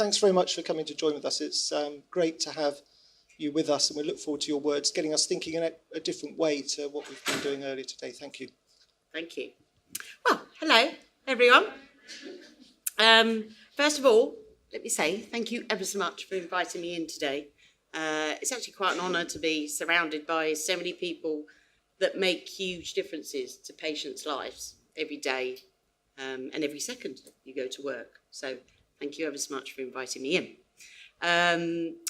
thanks very much for coming to join with us. It's great to have you with us, and we look forward to your words, getting us thinking in a different way to what we've been doing earlier today. Thank you. Thank you. Well, hello, everyone. First of all, let me say thank you ever so much for inviting me in today. It's actually quite an honour to be surrounded by so many people that make huge differences to patients' lives every day and every second you go to work. So thank you ever so much for inviting me in.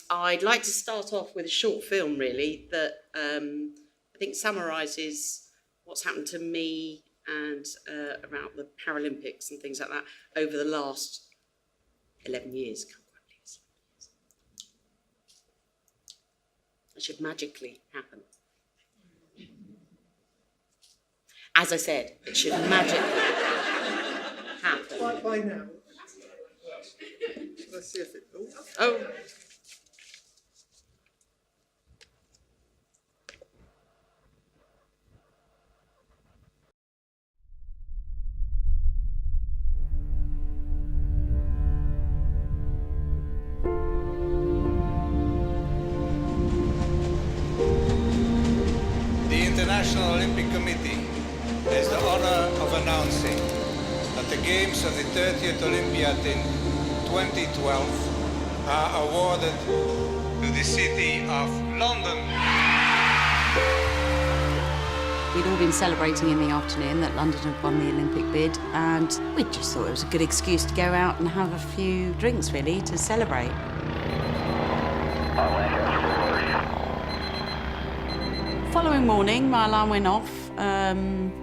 I'd like to start off with a short film, really, that I think summarises what's happened to me and around the Paralympics and things like that over the last 11 years. It should magically happen. As I said, it should magically happen. By now. Let's see if it... Oh. The International Olympic Committee has the honor of announcing that the Games of the 30th Olympiad in 2012 are awarded to the city of London. We'd all been celebrating in the afternoon that London had won the Olympic bid, and we just thought it was a good excuse to go out and have a few drinks, really, to celebrate. Following morning, my alarm went off, and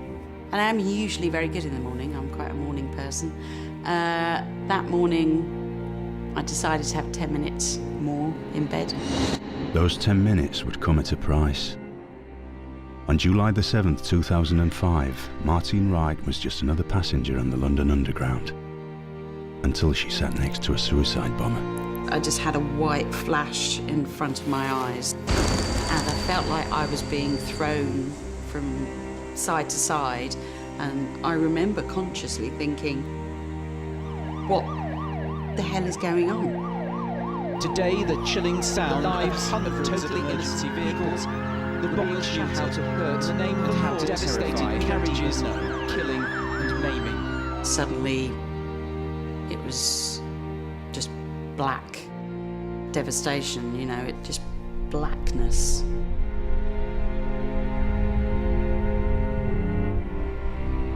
I am usually very good in the morning. I'm quite a morning person. That morning, I decided to have 10 minutes more in bed. Those 10 minutes would come at a price. On July the 7th, 2005, Martine Wright was just another passenger on the London Underground, until she sat next to a suicide bomber. I just had a white flash in front of my eyes, and I felt like I was being thrown from side to side, and I remember consciously thinking, what the hell is going on? Today, the chilling sound of hundreds of totally innocent vehicles, the bombs knew how to hurt, the name of how devastating carriages, killing and maiming. Suddenly, it was just black devastation, you know, it just blackness.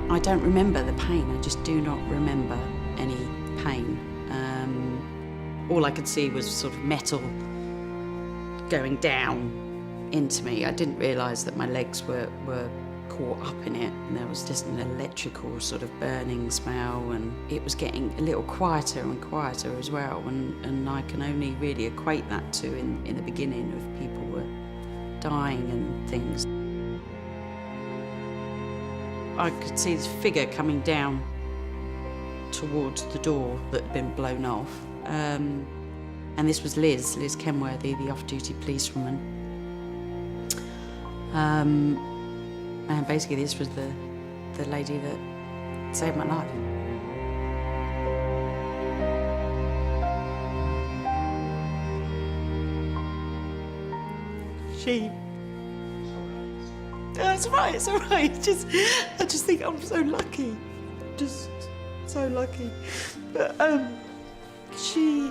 I don't remember the pain, I just do not remember any pain. All I could see was sort of metal going down into me. I didn't realise that my legs were caught up in it, and there was just an electrical sort of burning smell, and it was getting a little quieter and quieter as well, and I can only really equate that to in the beginning of people were dying and things. I could see this figure coming down towards the door that had been blown off. And this was Liz Kenworthy, the off-duty policewoman. And basically this was the lady that saved my life. It's all right. I just think I'm so lucky. Just so lucky. But she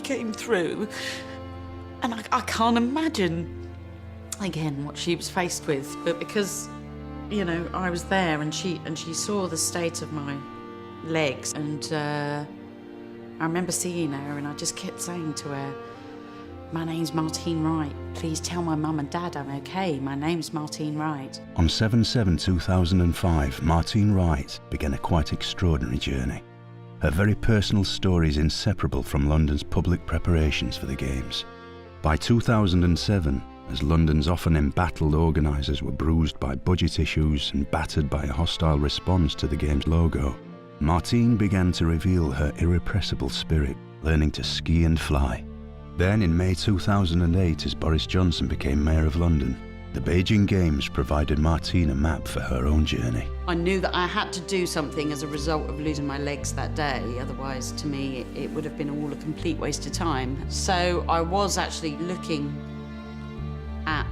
came through, and I can't imagine again what she was faced with. But because, you know, I was there, and she saw the state of my legs, and I remember seeing her, and I just kept saying to her, "My name's Martine Wright. Please tell my mum and dad I'm okay. My name's Martine Wright." On 7/7/2005, Martine Wright began a quite extraordinary journey. Her very personal story is inseparable from London's public preparations for the Games. By 2007, as London's often embattled organisers were bruised by budget issues and battered by a hostile response to the Games logo, Martine began to reveal her irrepressible spirit, learning to ski and fly. Then in May 2008, as Boris Johnson became Mayor of London, the Beijing Games provided Martine a map for her own journey. I knew that I had to do something as a result of losing my legs that day, otherwise to me it would have been all a complete waste of time. So I was actually looking at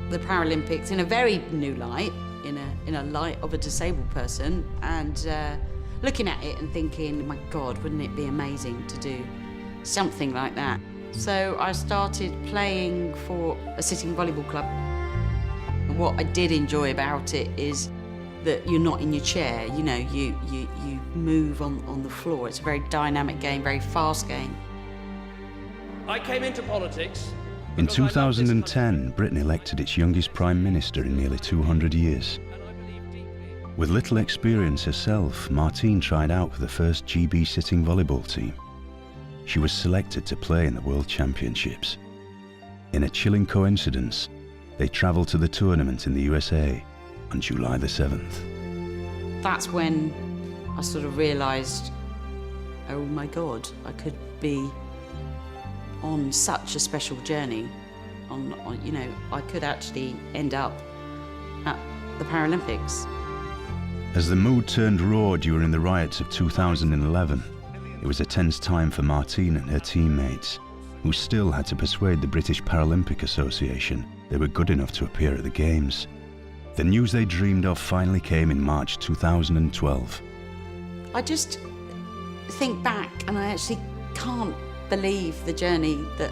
the Paralympics in a very new light, in a light of a disabled person, and looking at it and thinking, my God, wouldn't it be amazing to do something like that? So I started playing for a sitting volleyball club. And what I did enjoy about it is that you're not in your chair, you know, you move on the floor. It's a very dynamic game, very fast game. I came into politics. In 2010, Britain elected its youngest Prime Minister in nearly 200 years. With little experience herself, Martine tried out for the first GB sitting volleyball team. She was selected to play in the World Championships. In a chilling coincidence, they travelled to the tournament in the USA on July the 7th. That's when I sort of realised, oh my God, I could be on such a special journey. You know, I could actually end up at the Paralympics. As the mood turned raw during the riots of 2011, it was a tense time for Martine and her teammates, who still had to persuade the British Paralympic Association they were good enough to appear at the Games. The news they dreamed of finally came in March 2012. I just think back and I actually can't believe the journey that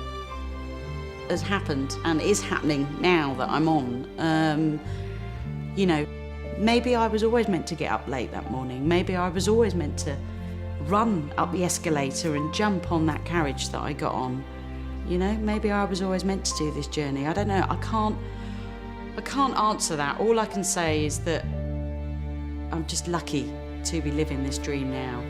has happened and is happening now that I'm on. You know, maybe I was always meant to get up late that morning. Maybe I was always meant to run up the escalator and jump on that carriage that I got on. You know, maybe I was always meant to do this journey. I don't know. I can't answer that. All I can say is that I'm just lucky to be living this dream now.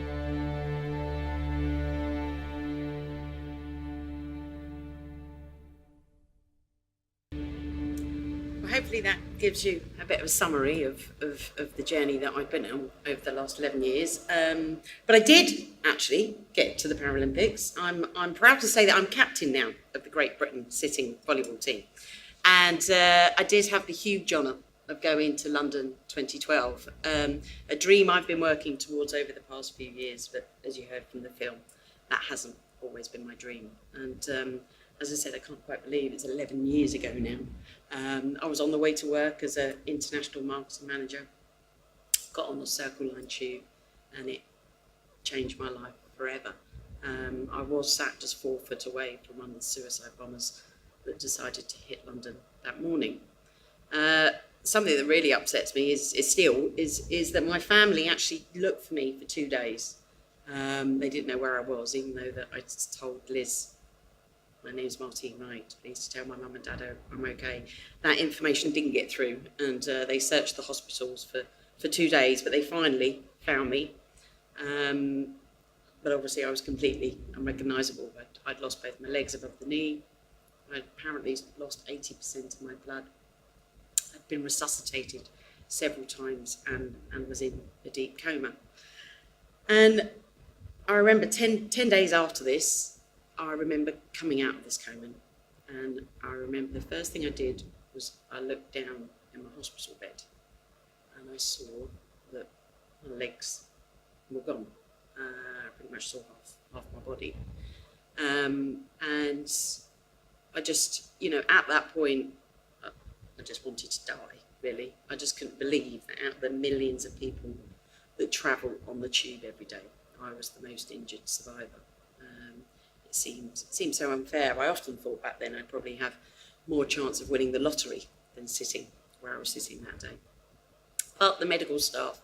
Hopefully that gives you a bit of a summary of the journey that I've been on over the last 11 years. But I did actually get to the Paralympics. I'm proud to say that I'm captain now of the Great Britain sitting volleyball team. And I did have the huge honour of going to London 2012, a dream I've been working towards over the past few years, but as you heard from the film, that hasn't always been my dream. And as I said, I can't quite believe it's 11 years ago now. I was on the way to work as an international marketing manager, got on the Circle Line tube, and it changed my life forever. I was sat just 4 foot away from one of the suicide bombers that decided to hit London that morning. Something that really upsets me is that my family actually looked for me for 2 days. They didn't know where I was, even though that I told Liz, my name's Martine Wright, please tell my mum and dad I'm okay. That information didn't get through, and they searched the hospitals for 2 days, but they finally found me. But obviously I was completely unrecognisable. I'd lost both my legs above the knee. I'd apparently lost 80% of my blood. I'd been resuscitated several times and was in a deep coma. And I remember 10 days after this, I remember coming out of this coma, and I remember the first thing I did was I looked down in my hospital bed and I saw that my legs were gone. I pretty much saw half my body. And I just, you know, at that point, I just wanted to die, really. I just couldn't believe that out of the millions of people that travel on the tube every day, I was the most injured survivor. It seemed so unfair. I often thought back then I'd probably have more chance of winning the lottery than sitting where I was sitting that day. But the medical staff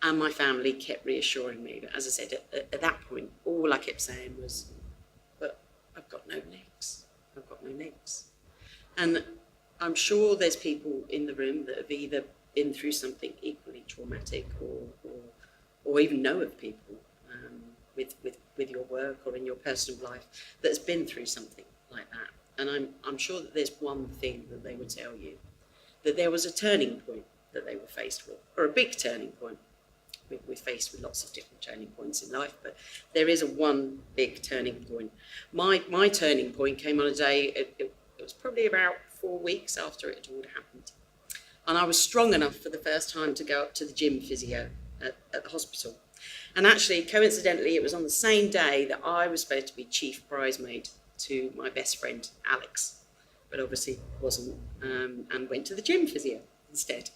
and my family kept reassuring me. But as I said, at that point, all I kept saying was, but I've got no legs. I've got no legs. And I'm sure there's people in the room that have either been through something equally traumatic or even know of people with your work or in your personal life that's been through something like that. And I'm sure that there's one thing that they would tell you, that there was a turning point that they were faced with, or a big turning point. We're faced with lots of different turning points in life, but there is one big turning point. My turning point came on a day, it was probably about 4 weeks after it had all happened. And I was strong enough for the first time to go up to the gym physio at the hospital. And actually, coincidentally, it was on the same day that I was supposed to be chief bridesmaid to my best friend, Alex, but obviously wasn't, and went to the gym physio instead.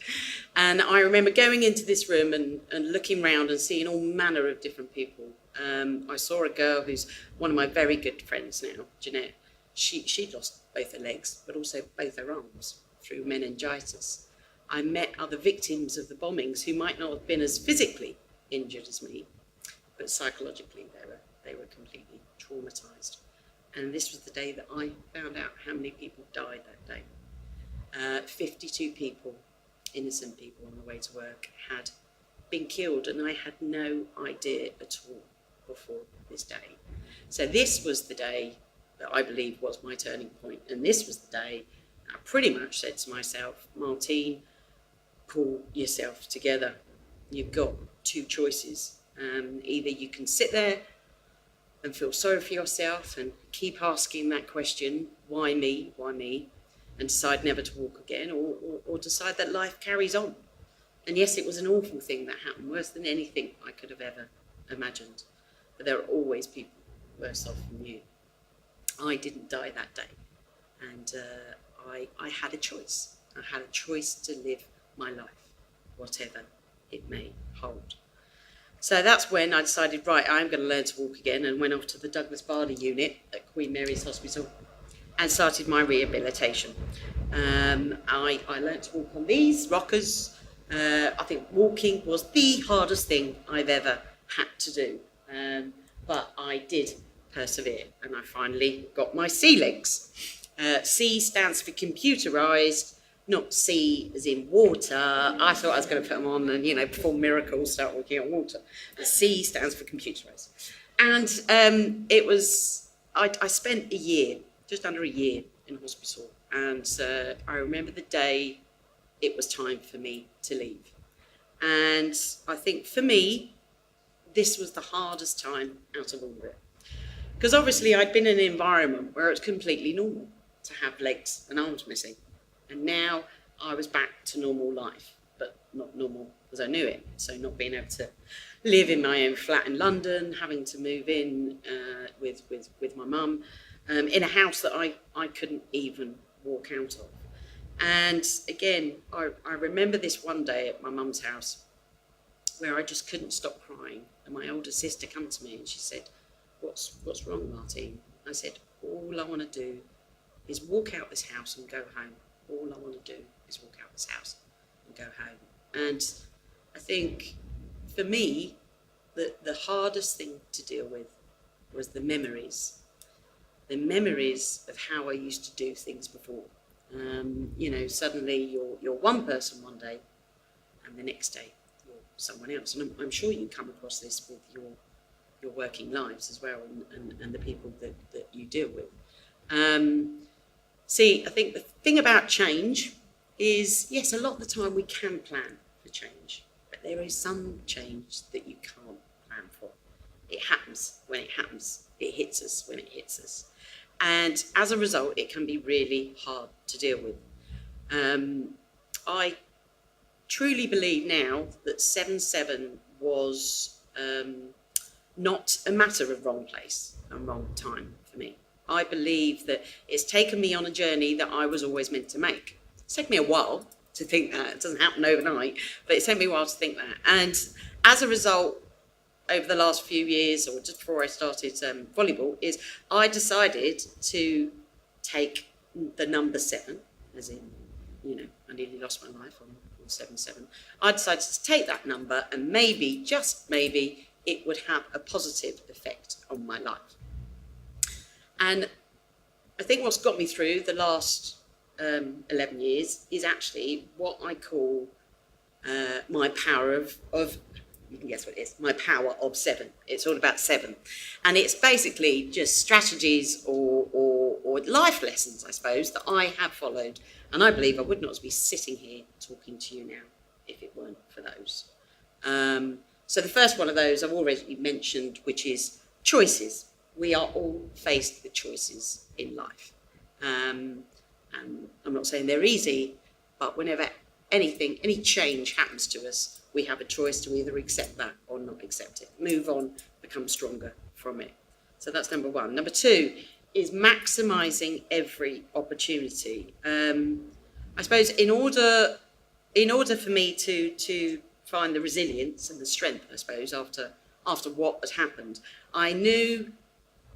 And I remember going into this room and looking around and seeing all manner of different people. I saw a girl who's one of my very good friends now, Jeanette. She'd lost both her legs, but also both her arms through meningitis. I met other victims of the bombings who might not have been as physically injured as me, but psychologically they were completely traumatised. And this was the day that I found out how many people died that day. 52 people, innocent people on the way to work, had been killed, and I had no idea at all before this day. So this was the day that I believe was my turning point, and this was the day I pretty much said to myself, Martine, pull yourself together. You've got two choices. Either you can sit there and feel sorry for yourself and keep asking that question, why me, and decide never to walk again, or decide that life carries on. And yes, it was an awful thing that happened, worse than anything I could have ever imagined. But there are always people worse off than you. I didn't die that day, and I had a choice. I had a choice to live my life, whatever it may hold. So that's when I decided, right, I'm going to learn to walk again, and went off to the Douglas Barley unit at Queen Mary's Hospital and started my rehabilitation. I learned to walk on these rockers. I think walking was the hardest thing I've ever had to do, but I did persevere, and I finally got my C legs. C stands for computerised, not C as in water. I thought I was going to put them on and, perform miracles, start walking on water. The C stands for computerised. And it was, I spent a year, just under a year in hospital. And I remember the day it was time for me to leave. And I think for me, this was the hardest time out of all of it. Because obviously I'd been in an environment where it's completely normal to have legs and arms missing. And now I was back to normal life, but not normal as I knew it. So not being able to live in my own flat in London, having to move in with my mum, in a house that I couldn't even walk out of. And again, I remember this one day at my mum's house where I just couldn't stop crying. And my older sister came to me and she said, what's wrong, Martine? I said, all I want to do is walk out this house and go home. All I want to do is walk out this house and go home. And I think for me, the hardest thing to deal with was the memories of how I used to do things before. Suddenly you're one person one day, and the next day you're someone else. And I'm sure you come across this with your working lives as well, and the people that you deal with. I think the thing about change is, yes, a lot of the time we can plan for change, but there is some change that you can't plan for. It happens when it happens. It hits us when it hits us. And as a result, it can be really hard to deal with. I truly believe now that 7-7 was not a matter of wrong place and wrong time for me. I believe that it's taken me on a journey that I was always meant to make. It's taken me a while to think that. It doesn't happen overnight, but it's taken me a while to think that. And as a result, over the last few years, or just before I started volleyball, is I decided to take the number 7, as in, I nearly lost my life on 7-7. I decided to take that number, and maybe, just maybe, it would have a positive effect on my life. And I think what's got me through the last 11 years is actually what I call my power of, you can guess what it is, my power of 7. It's all about 7. And it's basically just strategies or life lessons, I suppose, that I have followed. And I believe I would not be sitting here talking to you now if it weren't for those. So the first one of those I've already mentioned, which is choices. We are all faced with choices in life. And I'm not saying they're easy, but whenever anything, any change happens to us, we have a choice to either accept that or not accept it. Move on, become stronger from it. So that's number one. Number two is maximising every opportunity. I suppose in order for me to find the resilience and the strength, I suppose, after what had happened, I knew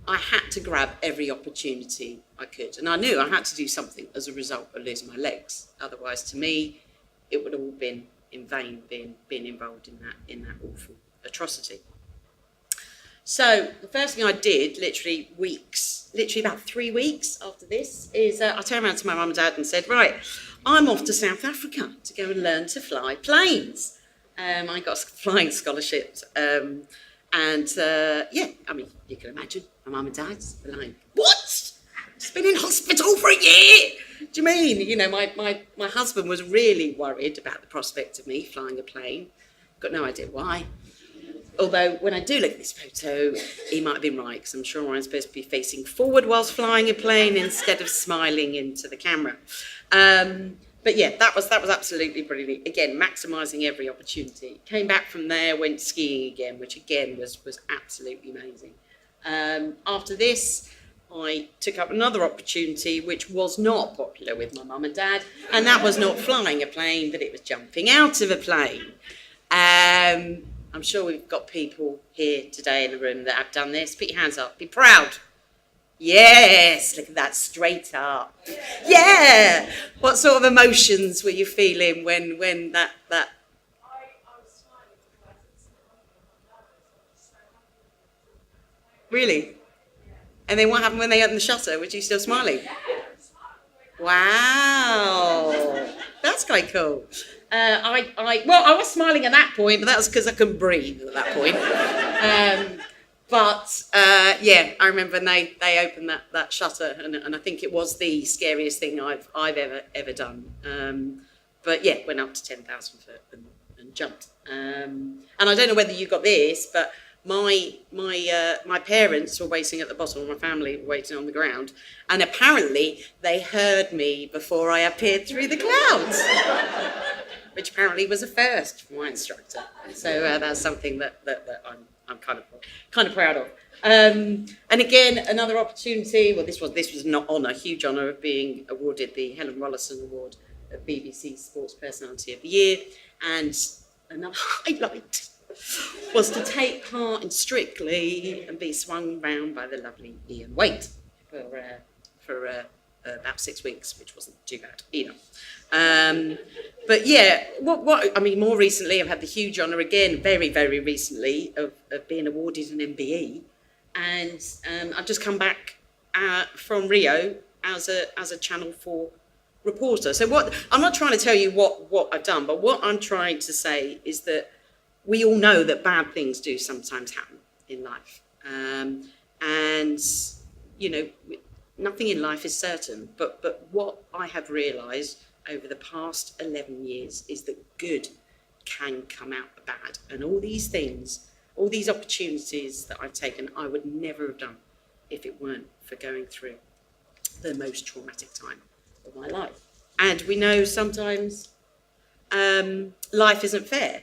I had to grab every opportunity I could. And I knew I had to do something as a result of losing my legs. Otherwise, to me, it would all been in vain being involved in that awful atrocity. So the first thing I did, literally about 3 weeks after this, is I turned around to my mum and dad and said, right, I'm off to South Africa to go and learn to fly planes. I got a flying scholarship. You can imagine my mum and dad's like, what? She's been in hospital for a year. Do you mean? My husband was really worried about the prospect of me flying a plane. Got no idea why. Although when I do look at this photo, he might have been right, because I'm sure I'm supposed to be facing forward whilst flying a plane instead of smiling into the camera. But yeah, that was absolutely brilliant. Again, maximising every opportunity. Came back from there, went skiing again, which again was absolutely amazing. After this, I took up another opportunity which was not popular with my mum and dad, and that was not flying a plane, but it was jumping out of a plane. I'm sure we've got people here today in the room that have done this. Put your hands up. Be proud. Yes, look at that, straight up. Yeah. What sort of emotions were you feeling when that? Really? And then what happened when they opened the shutter? Was you still smiling? Wow, that's quite cool. I was smiling at that point, but that was because I couldn't breathe at that point. I remember when they opened that shutter, and I think it was the scariest thing I've ever done. Went up to 10,000 foot and jumped. And I don't know whether you got this, but my parents were waiting at the bottom, my family were waiting on the ground, and apparently they heard me before I appeared through the clouds, which apparently was a first for my instructor. So that's something that I'm kind of proud of. And again, another opportunity. Well, this was an honour, huge honour, of being awarded the Helen Rollison Award of BBC Sports Personality of the Year, and another highlight was to take part in Strictly and be swung round by the lovely Ian Waite for about 6 weeks, which wasn't too bad either. More recently, I've had the huge honour again, very, very recently, of being awarded an MBE, and I've just come back from Rio as a Channel 4 reporter. So I'm not trying to tell you what I've done, but what I'm trying to say is that we all know that bad things do sometimes happen in life. Nothing in life is certain, but what I have realised over the past 11 years is that good can come out of bad. And all these things, all these opportunities that I've taken, I would never have done if it weren't for going through the most traumatic time of my life. And we know sometimes life isn't fair,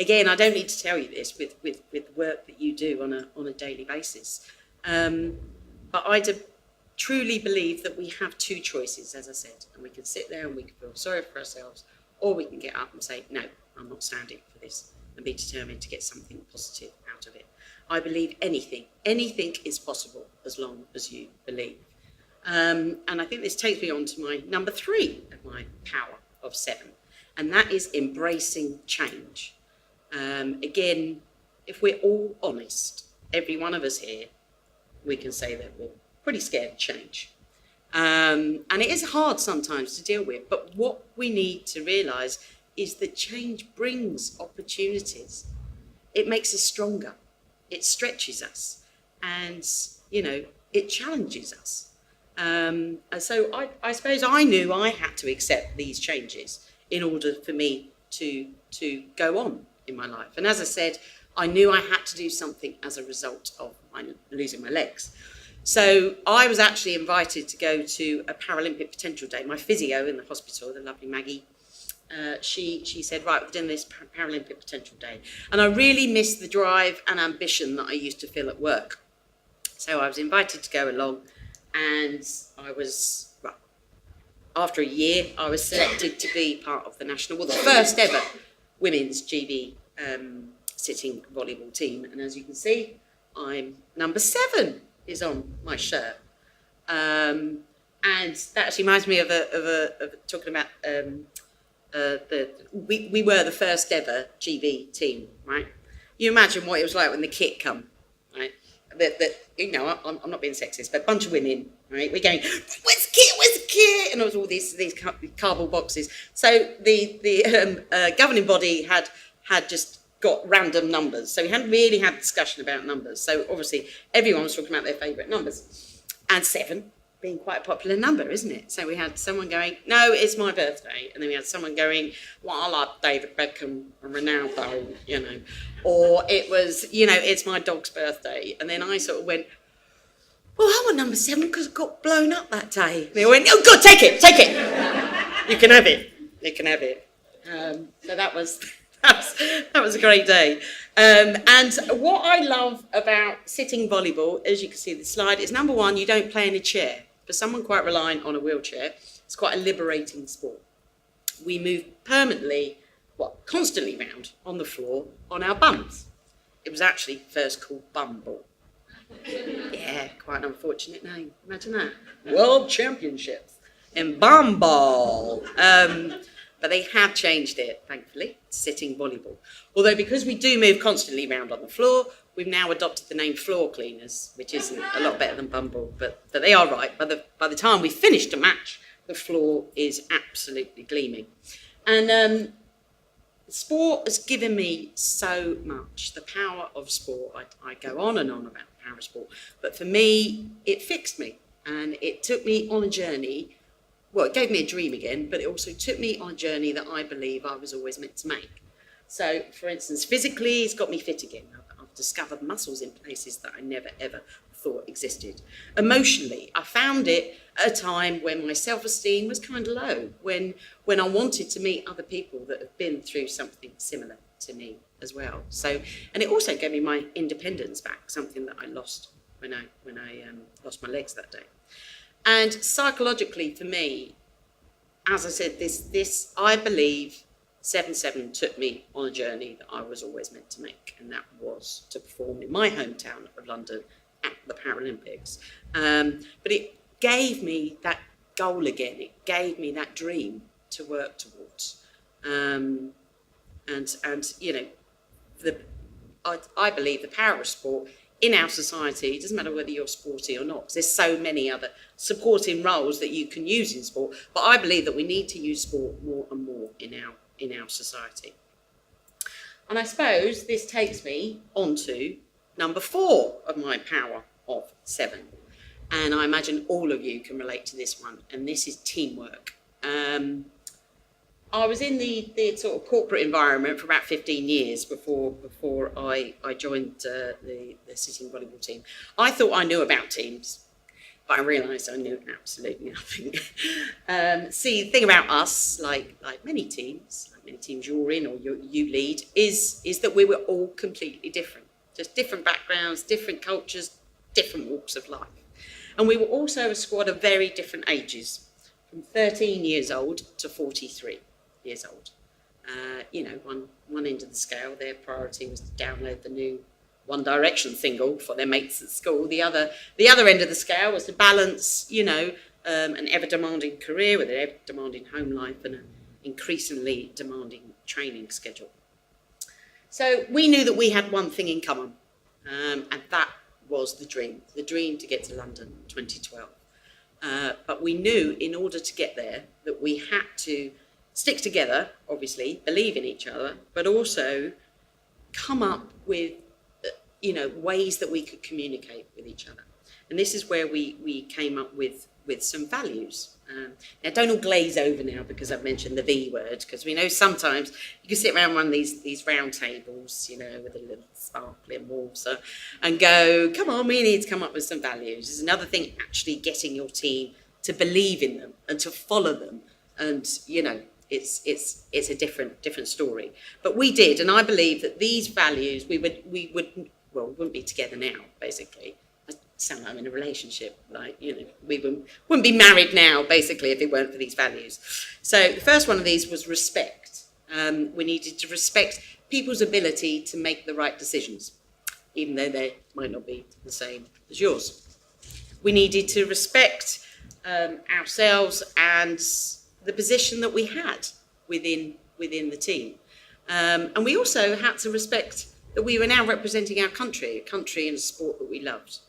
Again, I don't need to tell you this with the work that you do on a daily basis. But I truly believe that we have two choices, as I said, and we can sit there and we can feel sorry for ourselves, or we can get up and say, no, I'm not standing for this, and be determined to get something positive out of it. I believe anything is possible as long as you believe. And I think this takes me on to my number 3 of my power of 7, and that is embracing change. Again, if we're all honest, every one of us here, we can say that we're pretty scared of change. And it is hard sometimes to deal with, but what we need to realise is that change brings opportunities. It makes us stronger, it stretches us, and, it challenges us. And so I suppose I knew I had to accept these changes in order for me to go on in my life. And as I said, I knew I had to do something as a result of losing my legs. So I was actually invited to go to a Paralympic Potential Day. My physio in the hospital, the lovely Maggie, she said, right, we're doing this Paralympic Potential Day. And I really missed the drive and ambition that I used to feel at work. So I was invited to go along, and I was, well, after a year, I was selected to be part of the national, well, the first ever women's GB sitting volleyball team. And as you can see, I'm number 7 is on my shirt. And that actually reminds me of talking about we were the first ever GB team, right? You imagine what it was like when the kit come, right? You know, I'm not being sexist, but a bunch of women, right? We're going, where's the kit? Where's the kit? And it was all these cardboard boxes. So the governing body had just got random numbers. So we hadn't really had a discussion about numbers. So obviously everyone was talking about their favourite numbers. And 7 being quite a popular number, isn't it? So we had someone going, no, it's my birthday. And then we had someone going, well, I like David Beckham and Ronaldo, you know. Or it was, you know, it's my dog's birthday. And then I sort of went, well, I want number 7 because it got blown up that day. And they went, oh, God, take it. You can have it. You can have it. So that was a great day. And what I love about sitting volleyball, as you can see in the slide, is number 1, you don't play in a chair. For someone quite reliant on a wheelchair, it's quite a liberating sport. We move permanently, constantly round on the floor on our bums. It was actually first called Bumble. Yeah, quite an unfortunate name. Imagine that. World Championships in Bumble. But they have changed it, thankfully, to sitting volleyball. Although because we do move constantly around on the floor, we've now adopted the name floor cleaners, which isn't a lot better than Bumble, but they are right. By the time we finished a match, the floor is absolutely gleaming. And sport has given me so much. The power of sport, I go on and on about the power of sport, but for me, it fixed me, and it took me on a journey. Well, it gave me a dream again, but it also took me on a journey that I believe I was always meant to make. So, for instance, physically, it's got me fit again. I've discovered muscles in places that I never, ever thought existed. Emotionally, I found it at a time when my self-esteem was kind of low, when I wanted to meet other people that have been through something similar to me as well. So, and it also gave me my independence back, something that I lost when I lost my legs that day. And psychologically, for me, as I said, this I believe 7-7 took me on a journey that I was always meant to make, and that was to perform in my hometown of London at the Paralympics. But it gave me that goal again. It gave me that dream to work towards. And you know, I believe the power of sport in our society, it doesn't matter whether you're sporty or not, because there's so many other supporting roles that you can use in sport. But I believe that we need to use sport more and more in our society. And I suppose this takes me on to number 4 of my power of 7. And I imagine all of you can relate to this one, and this is teamwork. I was in the sort of corporate environment for about 15 years before I joined the sitting volleyball team. I thought I knew about teams, but I realised I knew absolutely nothing. See, the thing about us, like many teams you're in or you lead, is that we were all completely different. Just different backgrounds, different cultures, different walks of life. And we were also a squad of very different ages, from 13 years old to 43 years old. You know, one end of the scale, their priority was to download the new One Direction single for their mates at school. The other end of the scale was to balance, you know, an ever-demanding career with an ever-demanding home life and an increasingly demanding training schedule. So we knew that we had one thing in common, and that was the dream to get to London 2012. But we knew in order to get there that we had to stick together, obviously, believe in each other, but also come up with, you know, ways that we could communicate with each other. And this is where we came up with some values. Now, don't all glaze over now because I've mentioned the V word, because we know sometimes you can sit around one of these round tables, you know, with a little sparkling water and go, come on, we need to come up with some values. There's another thing, actually getting your team to believe in them and to follow them and, you know, it's a different story. But we did, and I believe that these values, we wouldn't be together now, basically. I sound like I'm in a relationship, like, you know, we wouldn't be married now, basically, if it weren't for these values. So the first one of these was respect. We needed to respect people's ability to make the right decisions, even though they might not be the same as yours. We needed to respect ourselves and the position that we had within the team. And we also had to respect that we were now representing our country, a country and a sport that we loved.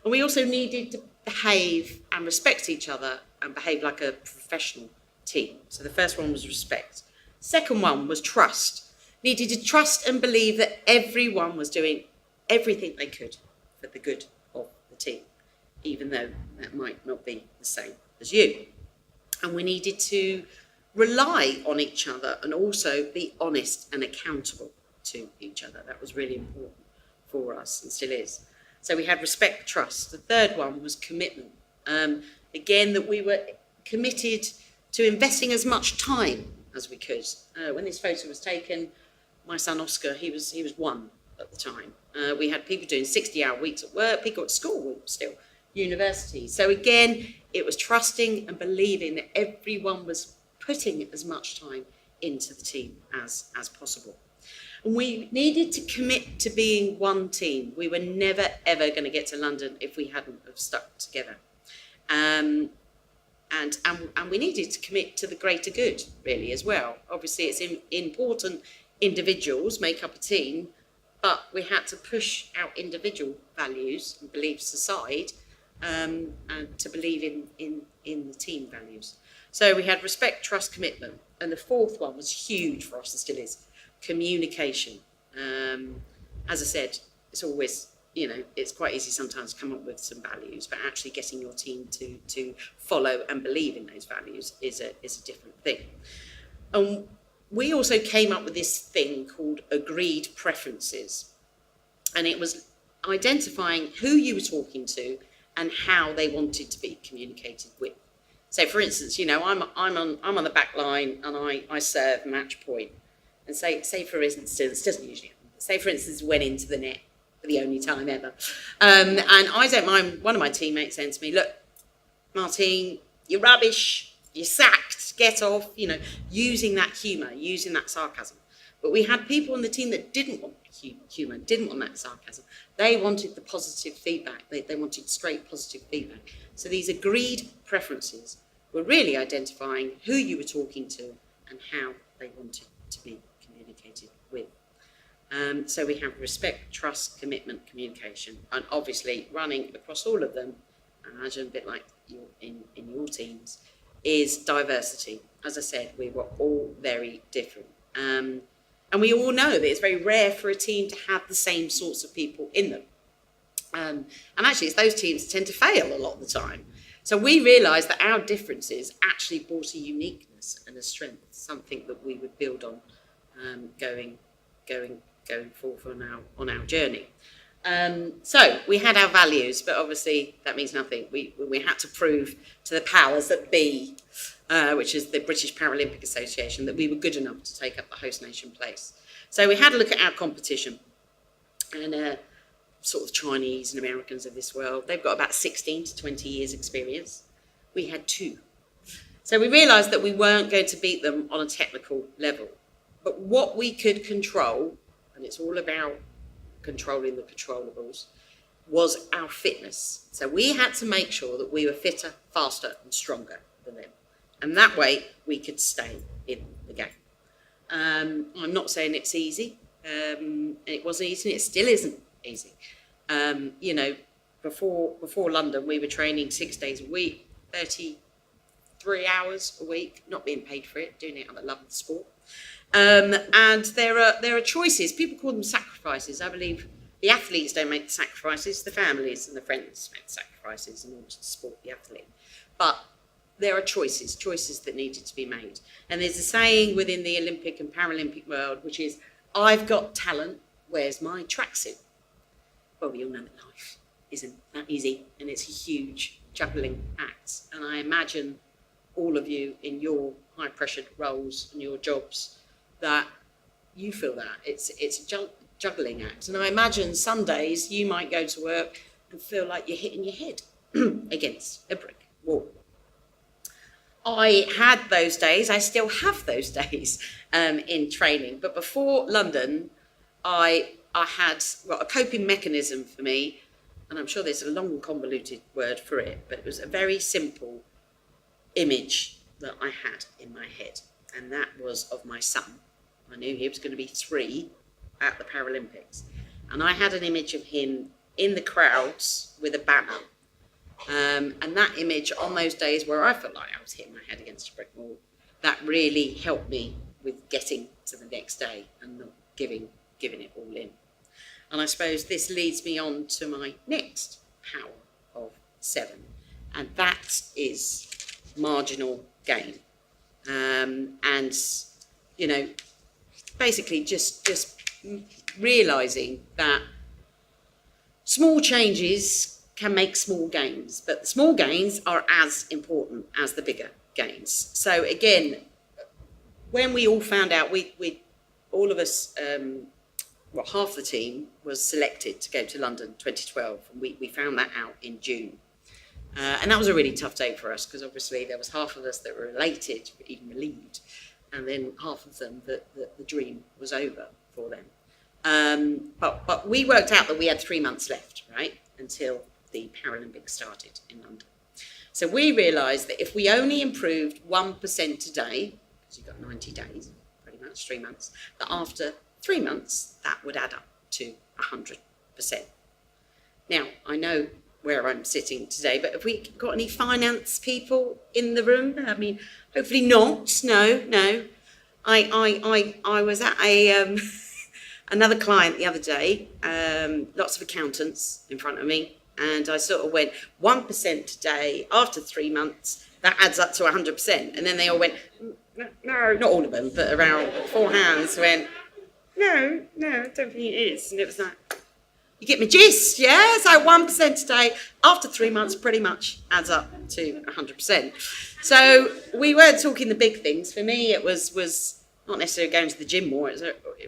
And we also needed to behave and respect each other and behave like a professional team. So the first one was respect. Second one was trust. Needed to trust and believe that everyone was doing everything they could for the good of the team, even though that might not be the same as you. And we needed to rely on each other and also be honest and accountable to each other. That was really important for us and still is. So we had respect, trust. The third one was commitment. Again, that we were committed to investing as much time as we could. When this photo was taken, my son Oscar, he was 1 at the time. We had people doing 60-hour weeks at work, people at school still, university. So again, it was trusting and believing that everyone was putting as much time into the team as possible. And we needed to commit to being one team. We were never, ever going to get to London if we hadn't have stuck together. And we needed to commit to the greater good, really, as well. Obviously, it's important individuals make up a team, but we had to push our individual values and beliefs aside and to believe in the team values. So we had respect, trust, commitment. And the fourth one was huge for us and still is, communication. As I said, it's always, you know, it's quite easy sometimes to come up with some values, but actually getting your team to follow and believe in those values is a different thing. And we also came up with this thing called agreed preferences. And it was identifying who you were talking to and how they wanted to be communicated with. So for instance, you know, I'm on the back line and I serve match point. And say for instance, doesn't usually happen, say for instance, went into the net for the only time ever. And I don't mind one of my teammates saying to me, look, Martine, you're rubbish, you're sacked, get off, you know, using that humour, using that sarcasm. But we had people on the team that didn't want humour, didn't want that sarcasm. They wanted the positive feedback. They wanted straight positive feedback. So these agreed preferences were really identifying who you were talking to and how they wanted to be communicated with. So we have respect, trust, commitment, communication, and obviously running across all of them, I imagine a bit like in your teams, is diversity. As I said, we were all very different. And we all know that it's very rare for a team to have the same sorts of people in them. And actually, it's those teams that tend to fail a lot of the time. So we realised that our differences actually brought a uniqueness and a strength, something that we would build on going forward on our journey. So we had our values, but obviously that means nothing. We had to prove to the powers that be, which is the British Paralympic Association, that we were good enough to take up the host nation place. So we had a look at our competition, and sort of Chinese and Americans of this world, they've got about 16 to 20 years experience. We had 2. So we realised that we weren't going to beat them on a technical level. But what we could control, and it's all about controlling the controllables, was our fitness. So we had to make sure that we were fitter, faster and stronger than them. And that way we could stay in the game. I'm not saying it's easy. It wasn't easy, it still isn't easy. You know, before London, we were training 6 days a week, 33 hours a week, not being paid for it, doing it out of love of the sport. And there are choices. People call them sacrifices. I believe the athletes don't make the sacrifices, the families and the friends make the sacrifices in order to support the athlete. But there are choices that needed to be made. And there's a saying within the Olympic and Paralympic world, which is, I've got talent, where's my tracksuit? Well, we all know that life isn't that easy, and it's a huge juggling act. And I imagine all of you in your high pressured roles and your jobs, that you feel that. It's a juggling act. And I imagine some days you might go to work and feel like you're hitting your head against a brick wall. I had those days, I still have those days in training. But before London, I had a coping mechanism for me, and I'm sure there's a long convoluted word for it, but it was a very simple image that I had in my head, and that was of my son. I knew he was going to be 3 at the Paralympics, and I had an image of him in the crowds with a banner. And that image on those days where I felt like I was hitting my head against a brick wall, that really helped me with getting to the next day and not giving it all in. And I suppose this leads me on to my next power of 7, and that is marginal gain. And, you know, basically just realising that small changes can make small gains, but the small gains are as important as the bigger gains. So again, when we all found out, we all of us, half the team was selected to go to London 2012, and we found that out in June. And that was a really tough day for us, because obviously there was half of us that were elated, even relieved, and then half of them that the dream was over for them. But we worked out that we had 3 months left, right, until the Paralympics started in London. So we realised that if we only improved 1% a day, because you've got 90 days, pretty much 3 months, that after 3 months, that would add up to 100%. Now, I know where I'm sitting today, but have we got any finance people in the room? I mean, hopefully not. No. I was at a another client the other day, lots of accountants in front of me, and I sort of went 1% today after 3 months, that adds up to 100%. And then they all went, no, not all of them, but around 4 hands went, no, I don't think it is. And it was like, you get my gist, yeah? So 1% today after 3 months pretty much adds up to 100%. So we weren't talking the big things. For me, it was not necessarily going to the gym more. It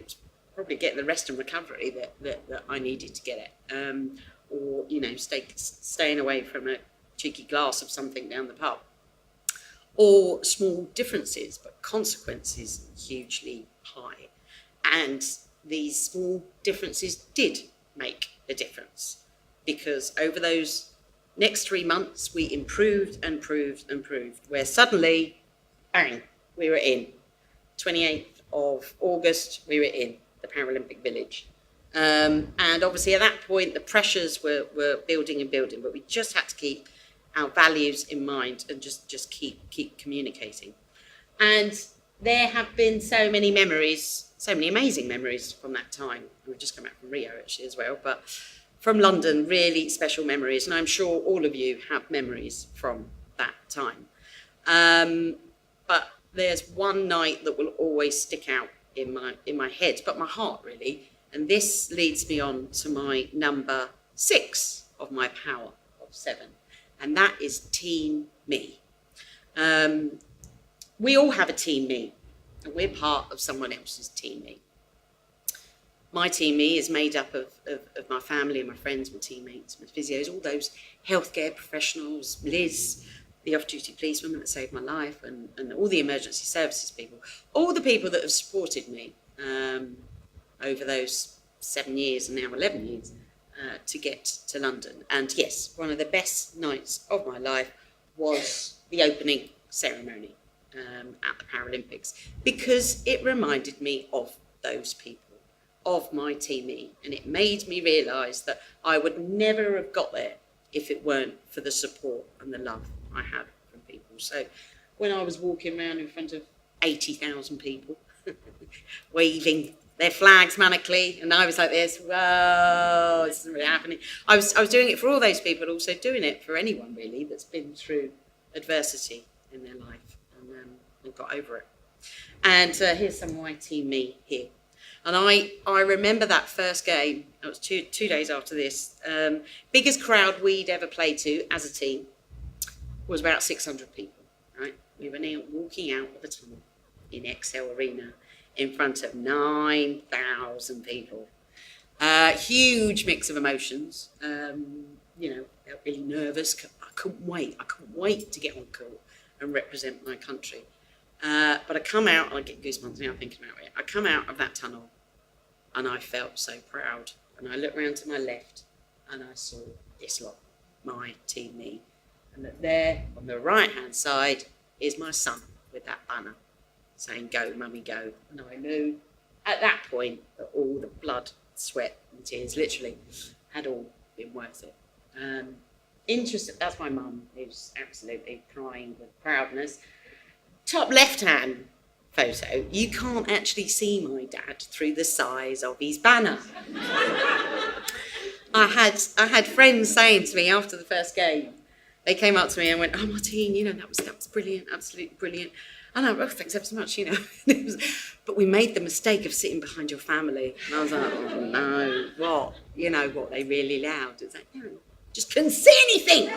was probably getting the rest and recovery that I needed to get it. Or, you know, staying away from a cheeky glass of something down the pub. Or small differences, but consequences hugely high. And these small differences did make a difference, because over those next 3 months we improved, where suddenly, bang, we were in. 28th of August, we were in the Paralympic Village. And obviously at that point the pressures were building, but we just had to keep our values in mind and just keep communicating. And there have been so many memories, so many amazing memories from that time. We've just come back from Rio actually as well, but from London, really special memories, and I'm sure all of you have memories from that time. But there's one night that will always stick out in my head, but my heart really, and this leads me on to my number 6 of my power of 7, and that is Team Me. We all have a Team Me, and we're part of someone else's Team Me. My Team Me is made up of my family and my friends, my teammates, my physios, all those healthcare professionals, Liz, the off-duty policewoman that saved my life, and all the emergency services people, all the people that have supported me over those 7 years and now 11 years to get to London. And yes, one of the best nights of my life was the opening ceremony at the Paralympics, because it reminded me of those people, of my Team Me, and it made me realise that I would never have got there if it weren't for the support and the love I had from people. So when I was walking around in front of 80,000 people waving their flags manically, and I was like this, whoa, this isn't really happening. I was doing it for all those people, but also doing it for anyone really that's been through adversity in their life and got over it. And here's some of my Team Me here. And I remember that first game, it was two days after this, biggest crowd we'd ever played to as a team was about 600 people, right? we were now walking out of a tunnel in Excel Arena in front of 9,000 people. Huge mix of emotions. You know, felt really nervous. I couldn't wait to get on court and represent my country. But I come out, I get goosebumps now thinking about it. I come out of that tunnel and I felt so proud. And I looked round to my left and I saw this lot, my team, me. And that there on the right hand side is my son with that banner saying, "Go, mummy, go." And I knew at that point that all the blood, sweat and tears literally had all been worth it. Interesting, that's my mum, who's absolutely crying with proudness. Top left-hand photo, you can't actually see my dad through the size of his banner. I had friends saying to me after the first game, they came up to me and went, "Oh, Martine, you know, that was brilliant, absolutely brilliant." And I went, "Oh, thanks ever so much, you know." But we made the mistake of sitting behind your family. And I was like, "Oh no, what? You know, what they really loud." It's like, "No, just couldn't see anything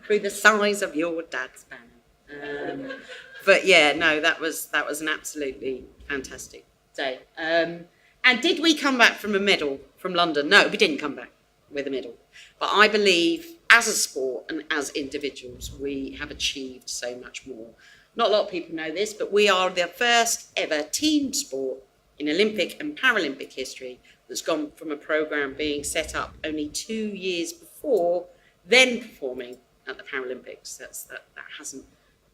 through the size of your dad's banner." But yeah, no, that was an absolutely fantastic day. And did we come back from a medal from London? No, we didn't come back with a medal. But I believe as a sport and as individuals, we have achieved so much more. Not a lot of people know this, but we are the first ever team sport in Olympic and Paralympic history that's gone from a programme being set up only 2 years before, then performing at the Paralympics.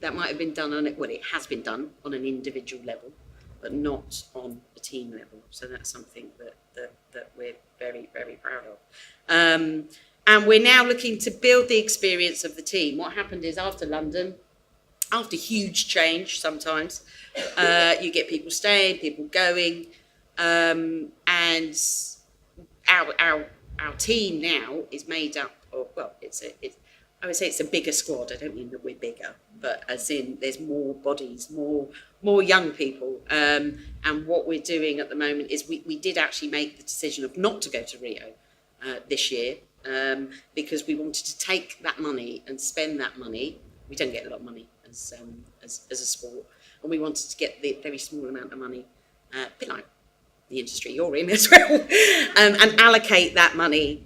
That might have been done on it. Well, it has been done on an individual level, but not on a team level. So that's something that we're very, very proud of. And we're now looking to build the experience of the team. What happened is after London, after huge change sometimes, you get people staying, people going, and our team now is made up of, well, I would say it's a bigger squad. I don't mean that we're bigger, but as in there's more bodies, more young people. And what we're doing at the moment is we did actually make the decision of not to go to Rio this year because we wanted to take that money and spend that money. We don't get a lot of money as a sport, and we wanted to get the very small amount of money, a bit like the industry you're in as well, and allocate that money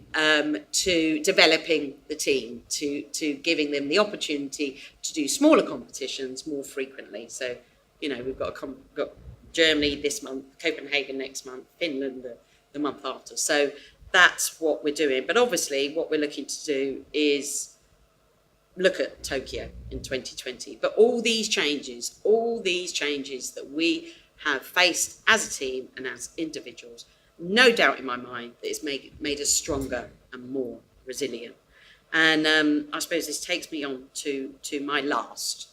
to developing the team, to giving them the opportunity to do smaller competitions more frequently. So, you know, we've got Germany this month, Copenhagen next month, Finland the month after. So that's what we're doing. But obviously what we're looking to do is look at Tokyo in 2020. But all these changes that we have faced as a team and as individuals, no doubt in my mind that it's made us stronger and more resilient. And I suppose this takes me on to my last,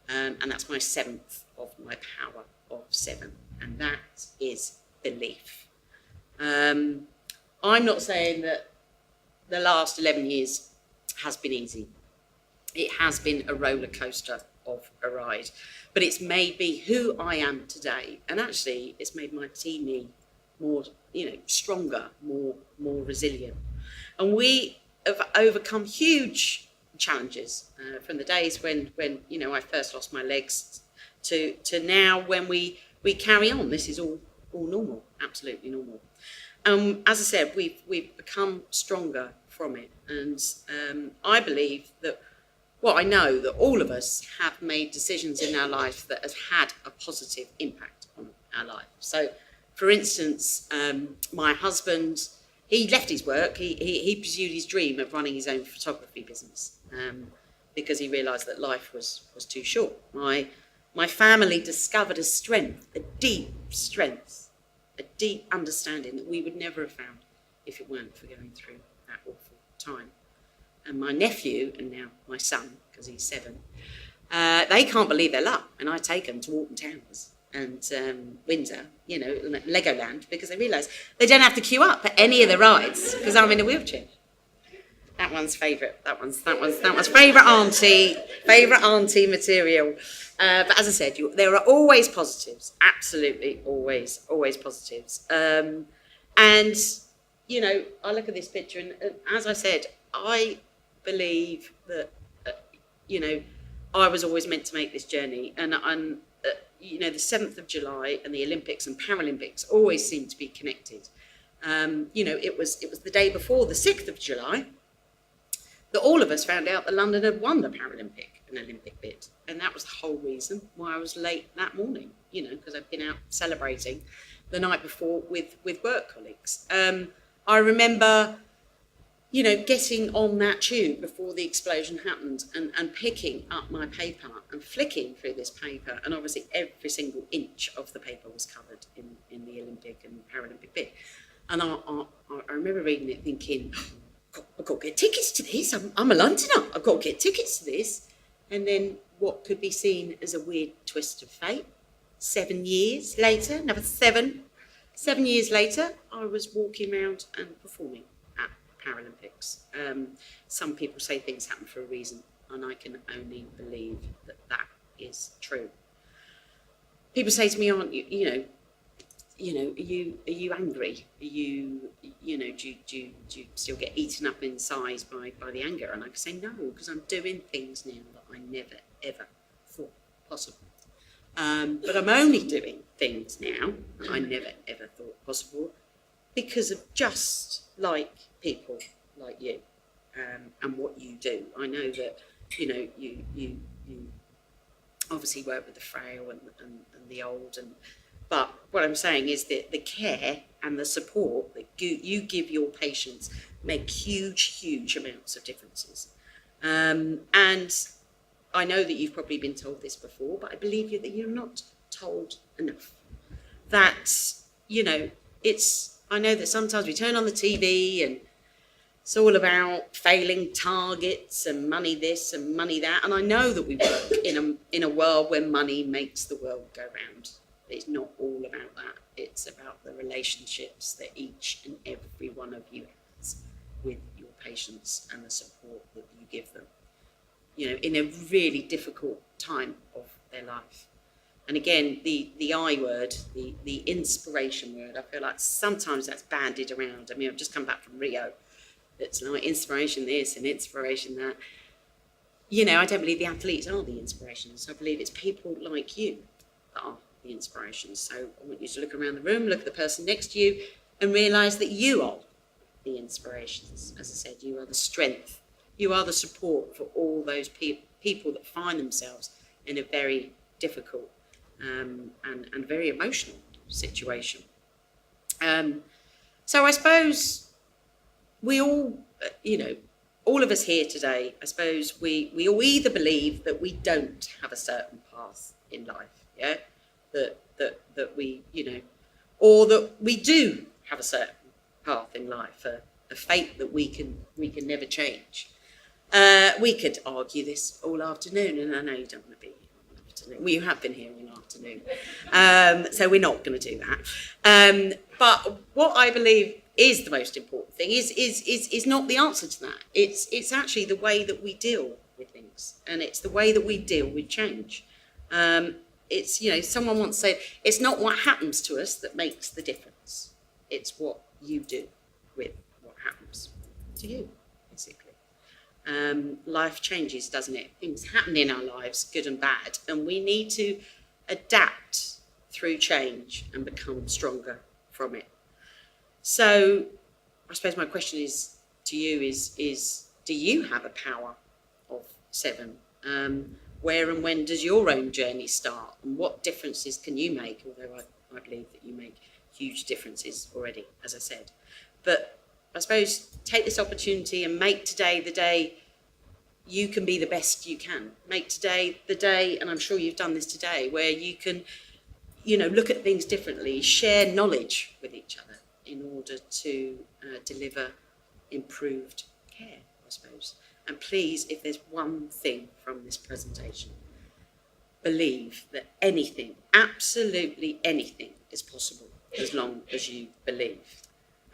and that's my 7th of my power of 7, and that is belief. I'm not saying that the last 11 years has been easy. It has been a roller coaster of a ride, but it's made me who I am today, and actually it's made my team more, stronger, more resilient. And we have overcome huge challenges from the days when I first lost my legs to now when we carry on. This is all normal, absolutely normal. As I said, we've become stronger from it, and I believe that. Well, I know that all of us have made decisions in our life that have had a positive impact on our life. So, for instance, my husband, he left his work. He pursued his dream of running his own photography business because he realised that life was too short. My family discovered a strength, a deep understanding that we would never have found if it weren't for going through that awful time. And my nephew, and now my son, because he's 7, they can't believe their luck. And I take them to Alton Towers and Windsor, Legoland, because they realise they don't have to queue up at any of the rides because I'm in a wheelchair. That one's favourite. That one's favourite auntie material. But as I said, there are always positives. Absolutely, always positives. And I look at this picture, and as I said, I believe that I was always meant to make this journey, and you know, the 7th of July and the Olympics and Paralympics always seem to be connected. You know, it was the day before the 6th of July that all of us found out that London had won the Paralympic and Olympic bid. And that was the whole reason why I was late that morning, you know, because I'd been out celebrating the night before with work colleagues. I remember, you know, getting on that tube before the explosion happened and picking up my paper and flicking through this paper. And obviously every single inch of the paper was covered in the Olympic and Paralympic bid. And I remember reading it thinking, I've got to get tickets to this. I'm a Londoner. I've got to get tickets to this. And then what could be seen as a weird twist of fate. 7 years later, another 7 years later, I was walking around and performing at Paralympics. Some people say things happen for a reason, and I can only believe that that is true. People say to me, aren't you, are you angry? Are you know, do you still get eaten up inside by the anger? And I can say no, because I'm doing things now that I never, ever thought possible. But I'm only doing things now that I never, ever thought possible because of just like people like you and what you do. I know that, you know, you obviously work with the frail and the old, but what I'm saying is that the care and the support that you give your patients make huge amounts of differences. And I know that you've probably been told this before, but I believe that you're not told enough. That, you know, I know that sometimes we turn on the TV and it's all about failing targets and money this and money that. And I know that we work in a world where money makes the world go round. It's not all about that. It's about the relationships that each and every one of you has with your patients and the support that you give them, you know, in a really difficult time of their life. And again, the I word, the inspiration word, I feel like sometimes that's bandied around. I mean, I've just come back from Rio. It's like inspiration this and inspiration that. You know, I don't believe the athletes are the inspirations. I believe it's people like you that are the inspirations. So I want you to look around the room, look at the person next to you and realise that you are the inspirations. As I said, you are the strength. You are the support for all those people that find themselves in a very difficult and very emotional situation. So I suppose we all, you know, all of us here today, I suppose we all either believe that we don't have a certain path in life, yeah? That we, you know, or that we do have a certain path in life, a fate that we can never change. We could argue this all afternoon, and I know you don't want to be here all afternoon. Well, you have been here all afternoon, so we're not going to do that. But what I believe is the most important thing is not the answer to that. It's actually the way that we deal with things, and it's the way that we deal with change. It's, you know, someone once said, it's not what happens to us that makes the difference. It's what you do with what happens to you, basically. Life changes, doesn't it? Things happen in our lives, good and bad, and we need to adapt through change and become stronger from it. So I suppose my question is to you is do you have a power of 7? Where and when does your own journey start? And what differences can you make? Although I believe that you make huge differences already, as I said. But I suppose take this opportunity and make today the day you can be the best you can. Make today the day, and I'm sure you've done this today, where you can, you know, look at things differently, share knowledge with each other in order to deliver improved care, I suppose. And please, if there's one thing from this presentation, believe that anything, absolutely anything, is possible as long as you believe.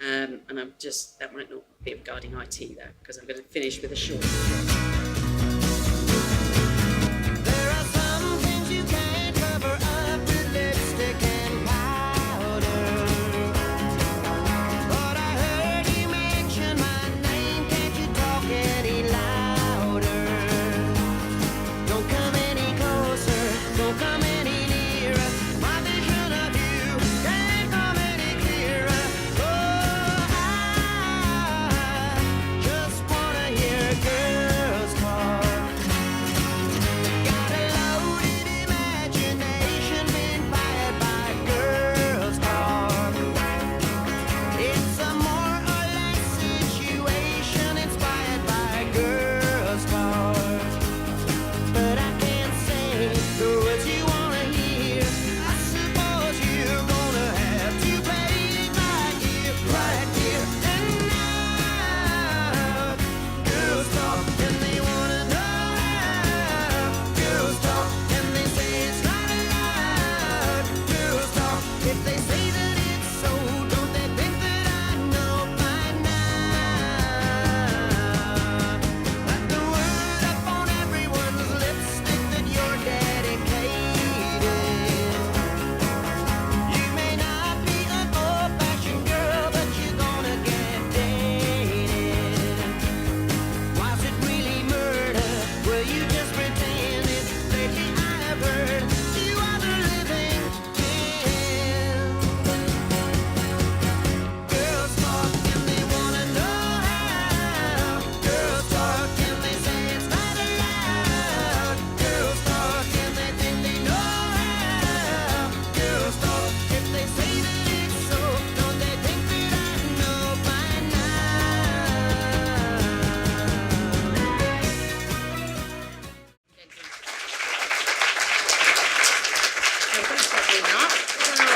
And I'm just, that might not be regarding IT though, because I'm going to finish with a short. There are some things you can't cover up with lipstick and powder. But I heard you mention my name, can't you talk any louder? Don't come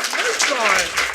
No time.